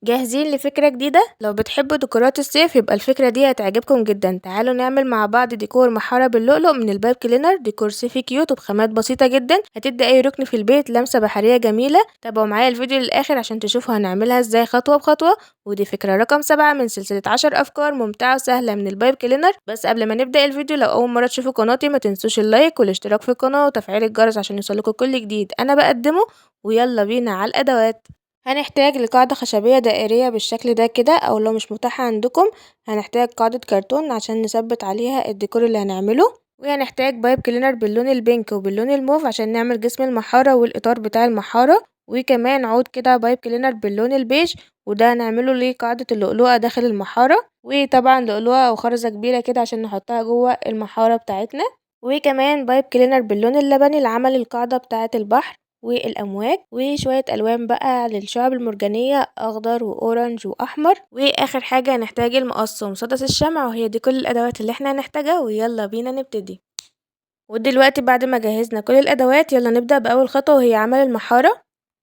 جاهزين لفكرة جديدة؟ لو بتحبوا ديكورات الصيف يبقى الفكرة دي هتعجبكم جدا. تعالوا نعمل مع بعض ديكور محارة باللؤلؤ من الباب كلينر. ديكور صيفي كيوت وبخامات بسيطة جدا، هتدي اي ركن في البيت لمسة بحرية جميلة. تابعوا معايا الفيديو للآخر عشان تشوفوا هنعملها ازاي خطوة بخطوة. ودي فكرة رقم 7 من سلسلة 10 أفكار ممتعة وسهلة من الباب كلينر. بس قبل ما نبدأ الفيديو، لو أول مرة تشوفوا قناتي ما تنسوش اللايك والاشتراك في القناة وتفعيل الجرس عشان يوصلكوا كل جديد أنا بقدمه. ويلا بينا على الأدوات. هنحتاج لقاعدة خشبية دائرية بالشكل ده كده، او لو مش متاحة عندكم هنحتاج قاعدة كرتون عشان نثبت عليها الديكور اللي هنعمله. وهنحتاج بايب كلينر باللون البينك وباللون الموف عشان نعمل جسم المحارة والاطار بتاع المحارة. وكمان عود كده بايب كلينر باللون البيج، وده هنعمله لقاعدة اللؤلؤة داخل المحارة. وطبعا لؤلؤة او خرزة كبيرة كده عشان نحطها جوه المحارة بتاعتنا. وكمان بايب كلينر باللون اللبني لعمل القاعدة بتاعة البحر والأمواج. وشوية ألوان بقى للشعب المرجانية، أخضر وأورنج وأحمر. وآخر حاجة هنحتاج المقص ومسدس الشمع، وهي دي كل الأدوات اللي احنا هنحتاجها. ويلا بينا نبتدي. ودلوقتي بعد ما جهزنا كل الأدوات يلا نبدأ بأول خطوة وهي عمل المحارة.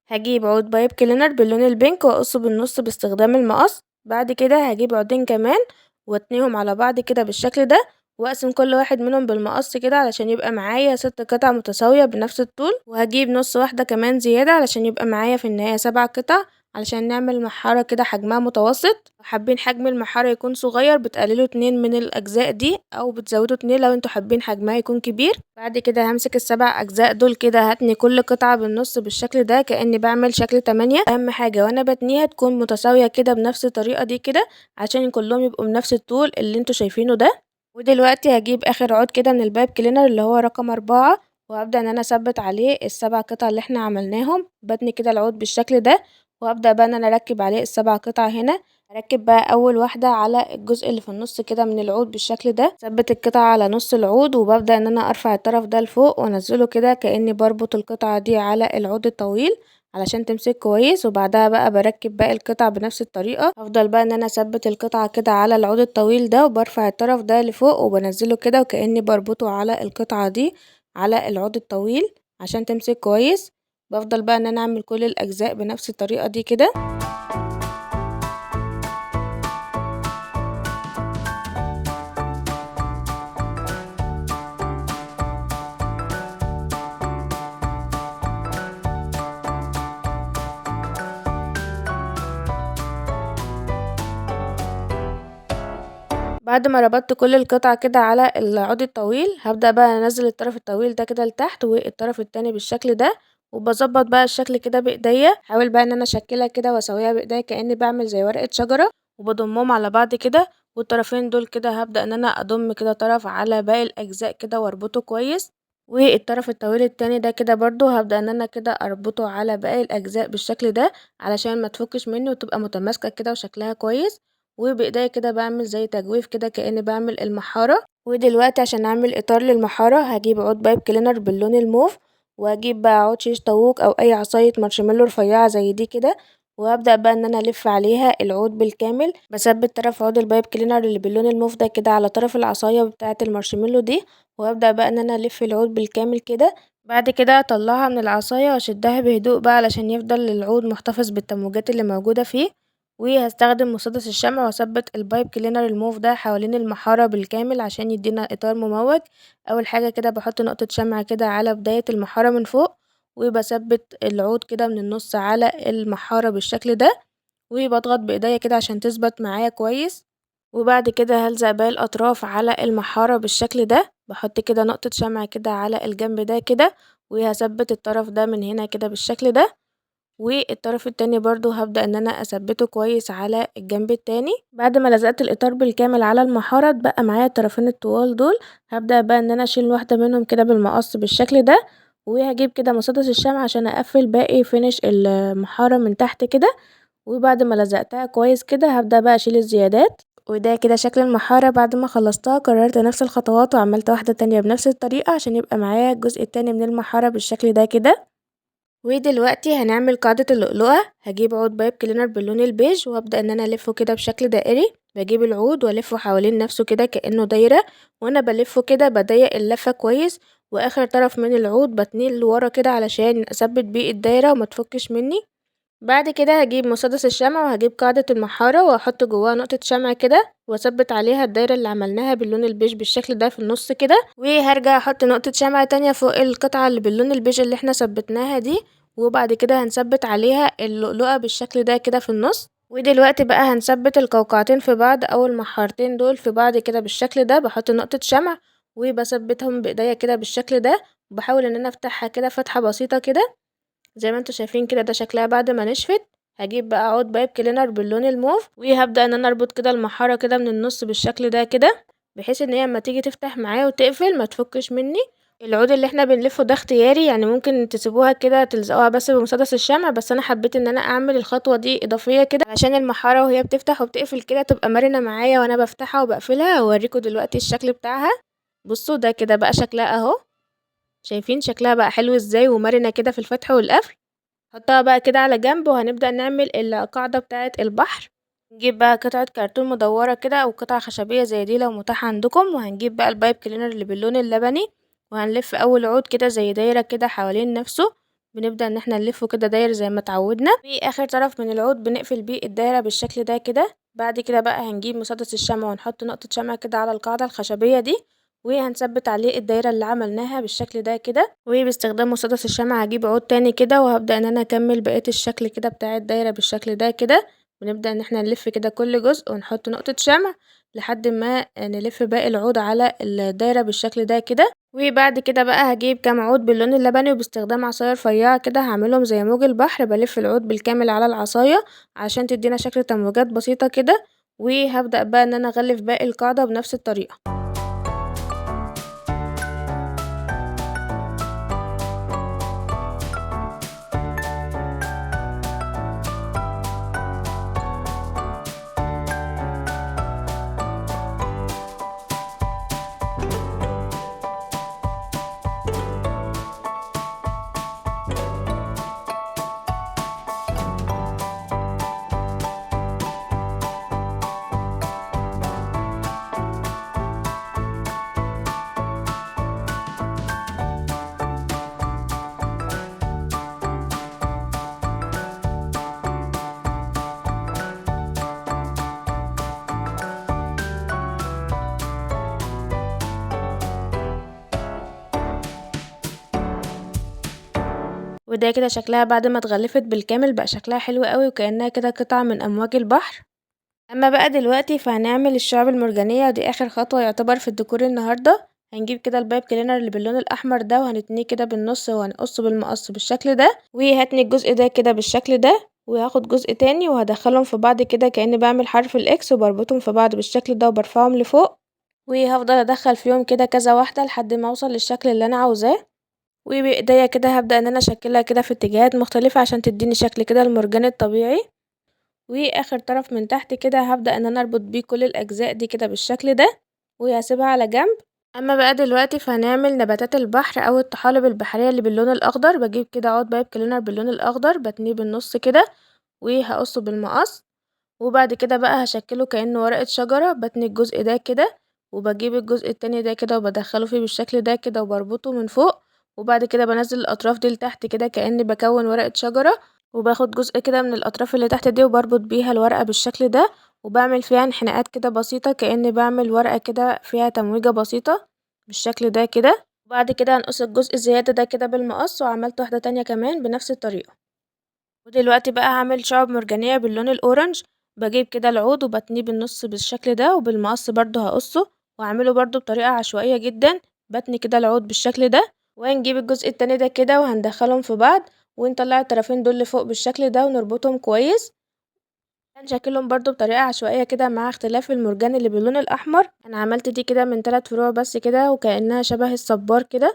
هجيب عود بايب كلينر باللون البينك وأقصه بالنص باستخدام المقص. بعد كده هجيب عودين كمان واتنيهم على بعض كده بالشكل ده، واقسم كل واحد منهم بالمقص كده علشان يبقى معايا 6 قطع متساوية بنفس الطول. وهجيب نص واحدة كمان زيادة علشان يبقى معايا في النهاية 7 قطع علشان نعمل محارة كده حجمها متوسط. حابين حجم المحارة يكون صغير بتقللوا 2 من الأجزاء دي، أو بتزودوا 2 لو انتوا حابين حجمها يكون كبير. بعد كده همسك ال7 أجزاء دول كده، هتني كل قطعة بالنص بالشكل ده كأني بعمل شكل 8. أهم حاجة وأنا بتنيها تكون متساوية كده بنفس الطريقة دي كده عشان كلهم يبقوا بنفس الطول اللي انتوا شايفينه ده. ودلوقتي هجيب آخر عود كده من الباب كلينر اللي هو رقم 4، وهبدأ ان انا اثبت عليه ال7 قطع اللي احنا عملناهم. بتني كده العود بالشكل ده، وهبدأ بقى ان انا اركب عليه ال7 قطع هنا. هركب بقى اول واحدة على الجزء اللي في النص كده من العود بالشكل ده. ثبت القطعة على نص العود، وببدأ ان انا ارفع الطرف ده لفوق وانزله كده كأني بربط القطعة دي على العود الطويل علشان تمسك كويس. وبعدها بقى بركب باقي القطع بنفس الطريقة. هفضل بقى ان انا اثبت القطعة كده على العود الطويل ده، وبرفع الطرف ده لفوق وبنزله كده وكأني بربطه على القطعة دي على العود الطويل عشان تمسك كويس. بفضل بقى ان انا اعمل كل الاجزاء بنفس الطريقة دي كده. بعد ما ربطت كل القطع كده على العود الطويل، هبدأ بقى انزل الطرف الطويل ده كده لتحت والطرف التاني بالشكل ده. وبظبط بقى الشكل كده بايديا، حاول بقى ان انا اشكلها كده واسويها بايديا كأني بعمل زي ورقة شجرة، وبضمهم على بعض كده. والطرفين دول كده هبدأ ان انا اضم كده طرف على باقي الاجزاء كده واربطه كويس. والطرف الطويل التاني ده كده برضو هبدأ ان انا كده اربطه على باقي الاجزاء بالشكل ده علشان ما تفكش مني وتبقى متماسكة كده وشكلها كويس. وبايديا كده بعمل زي تجويف كده كأني بعمل المحارة. ودلوقتي عشان اعمل اطار للمحارة هجيب عود بايب كلينر باللون الموف، وهجيب بقى عود شيش طاووق او اي عصاية مارشميلو رفيعة زي دي كده. وهبدأ بقى ان انا الف عليها العود بالكامل. بثبت طرف عود البايب كلينر اللي باللون الموف ده كده على طرف العصاية بتاعة المارشميلو دي، وهبدأ بقى ان انا الف العود بالكامل كده. بعد كده اطلعها من العصاية واشدها بهدوء بقى علشان يفضل العود محتفظ بالتموجات اللي موجودة فيه. وهستخدم مسدس الشمع واثبت البايب كلينر الموف ده حوالين المحارة بالكامل عشان يدينا اطار مموج. اول حاجة كده بحط نقطة شمع كده على بداية المحارة من فوق، وبثبت العود كده من النص على المحارة بالشكل ده، وبضغط بايديا كده عشان تثبت معايا كويس. وبعد كده هلزق باقي الاطراف على المحارة بالشكل ده. بحط كده نقطة شمع كده على الجنب ده كده، وهثبت الطرف ده من هنا كده بالشكل ده. والطرف التاني برضو هبدأ ان انا اثبته كويس على الجنب التاني. بعد ما لزقت الاطار بالكامل على المحارة اتبقى معايا الطرفين الطوال دول. هبدأ بقى ان انا اشيل واحدة منهم كده بالمقص بالشكل ده، وهجيب كده مسدس الشمع عشان اقفل باقي فينش المحارة من تحت كده. وبعد ما لزقتها كويس كده هبدأ بقى اشيل الزيادات. وده كده شكل المحارة بعد ما خلصتها. كررت نفس الخطوات وعملت واحدة تانية بنفس الطريقة عشان يبقى معايا الجزء التاني من المحارة بالشكل ده كده. ودلوقتي هنعمل قاعدة اللؤلؤة. هجيب عود بايب كلينر باللون البيج وابدأ ان انا الفه كده بشكل دائري. بجيب العود والفه حوالين نفسه كده كأنه دايرة، وانا بلفه كده بضيق اللفة كويس. واخر طرف من العود بتنيه لورا كده علشان اثبت بيه الدايرة وما تفكش مني. بعد كده هجيب مسدس الشمع وهجيب قاعدة المحارة وهحط جواها نقطة شمع كده واثبت عليها الدايرة اللي عملناها باللون البيج بالشكل ده في النص كده، وهرجع احط نقطة شمع تانية فوق القطعة اللي باللون البيج اللي احنا ثبتناها دي، وبعد كده هنثبت عليها اللؤلؤة بالشكل ده كده في النص. ودلوقتي بقى هنثبت القوقعتين في بعض او المحارتين دول في بعض كده بالشكل ده، بحط نقطة شمع وبثبتهم بايديا كده بالشكل ده، وبحاول ان انا افتحها كده فتحة بسيطة كده زي ما انتوا شايفين كده. ده شكلها بعد ما نشفت. هجيب بقى عود بايب كلينر باللون الموف وهبدأ ان انا اربط كده المحارة كده من النص بالشكل ده كده، بحيث ان هي اما تيجي تفتح معايا وتقفل ما تفكش مني. العود اللي احنا بنلفه ده اختياري، يعني ممكن تسيبوها كده تلزقوها بس بمسدس الشمع، بس انا حبيت ان انا اعمل الخطوة دي اضافية كده عشان المحارة وهي بتفتح وبتقفل كده تبقى مرنة معايا وانا بفتحها وبقفلها. هوريكم دلوقتي الشكل بتاعها. بصوا ده كده بقى شكلها اهو، شايفين شكلها بقى حلو ازاي ومرنة كده في الفتح والقفل. نحطها بقى كده على جنب وهنبدأ نعمل القاعدة بتاعة البحر. نجيب بقى قطعة كرتون مدورة كده أو قطعة خشبية زي دي لو متاحة عندكم، وهنجيب بقى البايب كلينر اللي باللون اللبني وهنلف أول عود كده زي دايرة كده حوالين نفسه. بنبدأ ان احنا نلفه كده داير زي ما اتعودنا، في آخر طرف من العود بنقفل بيه الدايرة بالشكل ده كده. بعد كده بقى هنجيب مسدس الشمع ونحط نقطة شمع كده على القاعدة الخشبية دي وهنثبت عليه الدايرة اللي عملناها بالشكل ده كده. وباستخدام مسدس الشمع هجيب عود تاني كده وهبدأ ان انا اكمل بقية الشكل كده بتاع الدايرة بالشكل ده كده. بنبدأ ان احنا نلف كده كل جزء ونحط نقطة شمع لحد ما نلف باقي العود على الدايرة بالشكل ده كده. وبعد كده بقى هجيب كام عود باللون اللبني وباستخدام عصاية رفيعة كده هعملهم زي موج البحر، بلف العود بالكامل على العصاية عشان تدينا شكل تموجات بسيطة كده. وهبدأ بقى ان انا اغلف باقي القاعدة بنفس الطريقة. وده كده شكلها بعد ما اتغلفت بالكامل، بقى شكلها حلو قوي وكأنها كده قطعة من أمواج البحر. اما بقى دلوقتي فهنعمل الشعب المرجانية ودي اخر خطوة يعتبر في الديكور النهاردة. هنجيب كده البايب كلينر اللي باللون الاحمر ده وهنتنيه كده بالنص وهنقصه بالمقص بالشكل ده، وهتني الجزء ده كده بالشكل ده وهاخد جزء تاني وهدخلهم في بعض كده كأني بعمل حرف الاكس وبربطهم في بعض بالشكل ده وبرفعهم لفوق، وهفضل ادخل فيهم كده كذا واحدة لحد ما اوصل للشكل اللي انا عاوزاه. وبايديا كده هبدأ ان انا اشكلها كده في اتجاهات مختلفة عشان تديني شكل كده المرجان الطبيعي. واخر طرف من تحت كده هبدأ ان انا اربط بيه كل الاجزاء دي كده بالشكل ده وهسيبها على جنب. اما بقى دلوقتي فهنعمل نباتات البحر او الطحالب البحرية اللي باللون الاخضر. بجيب كده عود بايب كلينر باللون الاخضر بتنيه بالنص كده وهقصه بالمقص، وبعد كده بقى هشكله كأنه ورقة شجرة. بتني الجزء ده كده وبجيب الجزء التاني ده كده وبدخله فيه بالشكل ده كده وبربطه من فوق، وبعد كده بنزل الاطراف دي لتحت كده كأني بكون ورقة شجرة، وباخد جزء كده من الاطراف اللي تحت دي وبربط بيها الورقة بالشكل ده وبعمل فيها انحناءات كده بسيطة كأني بعمل ورقة كده فيها تمويجة بسيطة بالشكل ده كده. وبعد كده هنقص الجزء الزيادة ده كده بالمقص وعملت واحدة تانية كمان بنفس الطريقة. ودلوقتي بقى هعمل شعب مرجانية باللون الأورنج. بجيب كده العود وبتنيه بالنص بالشكل ده وبالمقص برضو هقصه وهعمله برضو بطريقة عشوائية جدا. بتني كده العود بالشكل ده وهنجيب الجزء التاني ده كده وهندخلهم في بعض ونطلع الطرفين دول لفوق بالشكل ده ونربطهم كويس. هنشكلهم برضو بطريقة عشوائية كده مع اختلاف المرجان اللي باللون الأحمر. أنا عملت دي كده من 3 فروع بس كده وكأنها شبه الصبار كده.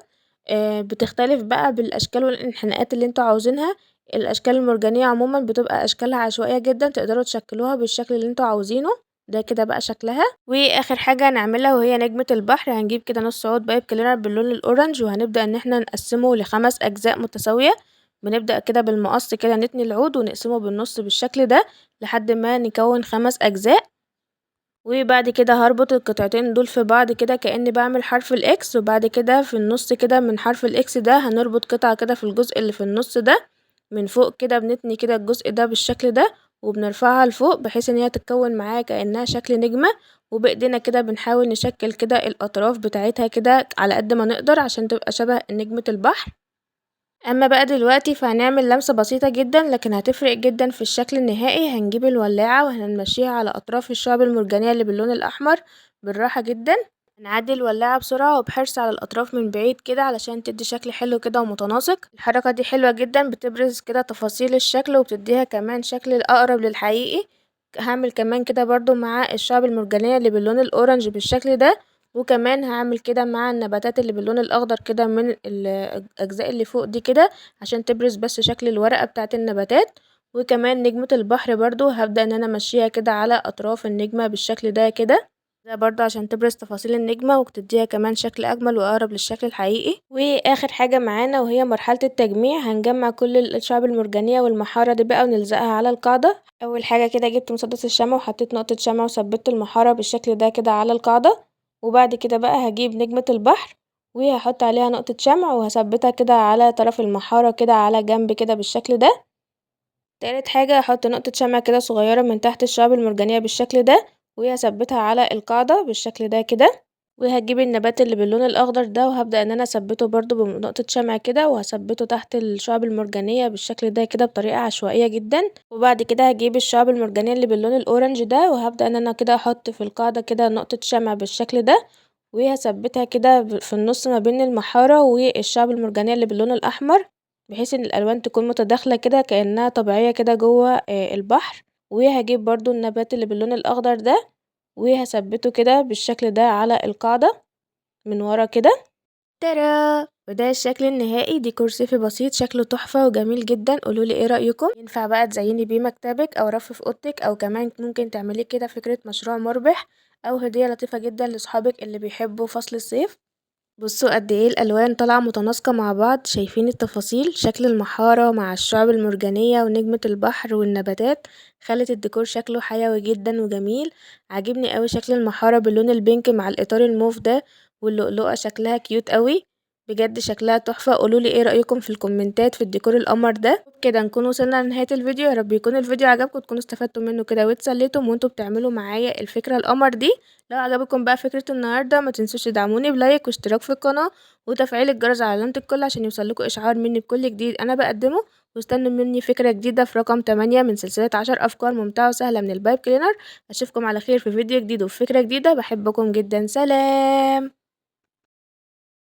بتختلف بقى بالأشكال والانحناءات اللي انتوا عاوزينها. الأشكال المرجانية عموما بتبقى أشكالها عشوائية جدا، تقدروا تشكلوها بالشكل اللي انتوا عاوزينه. ده كده بقى شكلها. واخر حاجة هنعملها وهي نجمة البحر. هنجيب كده نص عود بايب كلينر باللون الأورنج وهنبدأ ان احنا نقسمه ل5 أجزاء متساوية. بنبدأ كده بالمقص كده نتني العود ونقسمه بالنص بالشكل ده لحد ما نكون 5 أجزاء. وبعد كده هربط القطعتين دول في بعض كده كأني بعمل حرف الاكس، وبعد كده في النص كده من حرف الاكس ده هنربط قطعة كده في الجزء اللي في النص ده من فوق كده بنتني كده الجزء ده بالشكل ده وبنرفعها لفوق بحيث ان هي تتكون معايا كأنها شكل نجمة، وبايدينا كده بنحاول نشكل كده الاطراف بتاعتها كده على قد ما نقدر عشان تبقى شبه نجمة البحر. اما بقى دلوقتي فهنعمل لمسة بسيطة جدا لكن هتفرق جدا في الشكل النهائي. هنجيب الولاعة وهنمشيها على اطراف الشعب المرجانية اللي باللون الاحمر بالراحة جدا. هنعدي الولاعة بسرعة وبحرص على الاطراف من بعيد كده علشان تدي شكل حلو كده ومتناسق. الحركة دي حلوة جدا بتبرز كده تفاصيل الشكل وبتديها كمان شكل الاقرب للحقيقي. هعمل كمان كده برضو مع الشعب المرجانية اللي باللون الاورنج بالشكل ده، وكمان هعمل كده مع النباتات اللي باللون الاخضر كده من الاجزاء اللي فوق دي كده عشان تبرز بس شكل الورقة بتاعة النباتات. وكمان نجمة البحر برضو هبدأ ان انا امشيها كده على اطراف النجمة بالشكل ده كده، ده برضو عشان تبرز تفاصيل النجمة وتديها كمان شكل اجمل واقرب للشكل الحقيقي. واخر حاجة معانا وهي مرحلة التجميع، هنجمع كل الشعب المرجانية والمحارة دي بقى ونلزقها على القاعدة. اول حاجة كده جبت مسدس الشمع وحطيت نقطة شمع وثبت المحارة بالشكل ده كده على القاعدة، وبعد كده بقى هجيب نجمة البحر وهحط عليها نقطة شمع وهثبتها كده على طرف المحارة كده على جنب كده بالشكل ده. تالت حاجة هحط نقطة شمع كده صغيرة من تحت الشعب المرجانية بالشكل ده وهثبتها على القاعدة بالشكل ده كده. وهجيب النبات اللي باللون الاخضر ده وهبدأ ان انا اثبته برضو بنقطة شمع كده وهثبته تحت الشعب المرجانية بالشكل ده كده بطريقة عشوائية جدا. وبعد كده هجيب الشعب المرجانية اللي باللون الاورنج ده وهبدأ ان انا كده احط في القاعدة كده نقطة شمع بالشكل ده وهثبتها كده في النص ما بين المحارة والشعب المرجانية اللي باللون الأحمر بحيث ان الألوان تكون متداخلة كده كأنها طبيعية كده جوه البحر. وهجيب برضو النبات اللي باللون الأخضر ده وهثبته كده بالشكل ده على القاعدة من ورا كده. ترى وده الشكل النهائي، ديكور صيفي بسيط شكله تحفة وجميل جدا. قولولي ايه رأيكم؟ ينفع بقى تزيني بيه مكتبك او رف في اوضتك او كمان ممكن تعمليه كده فكرة مشروع مربح او هدية لطيفة جدا لصحابك اللي بيحبوا فصل الصيف. بصوا قد ايه الالوان طالعة متناسقة مع بعض، شايفين التفاصيل شكل المحارة مع الشعب المرجانية ونجمة البحر والنباتات خلت الديكور شكله حيوي جدا وجميل. عاجبني قوي شكل المحارة باللون البينك مع الاطار الموف ده، واللؤلؤة شكلها كيوت قوي بجد شكلها تحفة. قولولي ايه رأيكم في الكومنتات في الديكور القمر ده. كده نكون وصلنا لنهاية الفيديو، يا رب يكون الفيديو عجبكم تكونوا استفدتوا منه كده واتسليتم وانتوا بتعملوا معايا الفكرة القمر دي. لو عجبكم بقى فكرة النهاردة ما تنسوش تدعموني بلايك واشتراك في القناة وتفعيل الجرس على علامة الكل عشان يوصلكوا اشعار مني بكل جديد انا بقدمه. واستنوا مني فكرة جديدة في رقم 8 من سلسلة 10 افكار ممتعة وسهلة من البايب كلينر. اشوفكم على خير في فيديو جديد وفي فكرة جديدة، بحبكم جدا، سلام.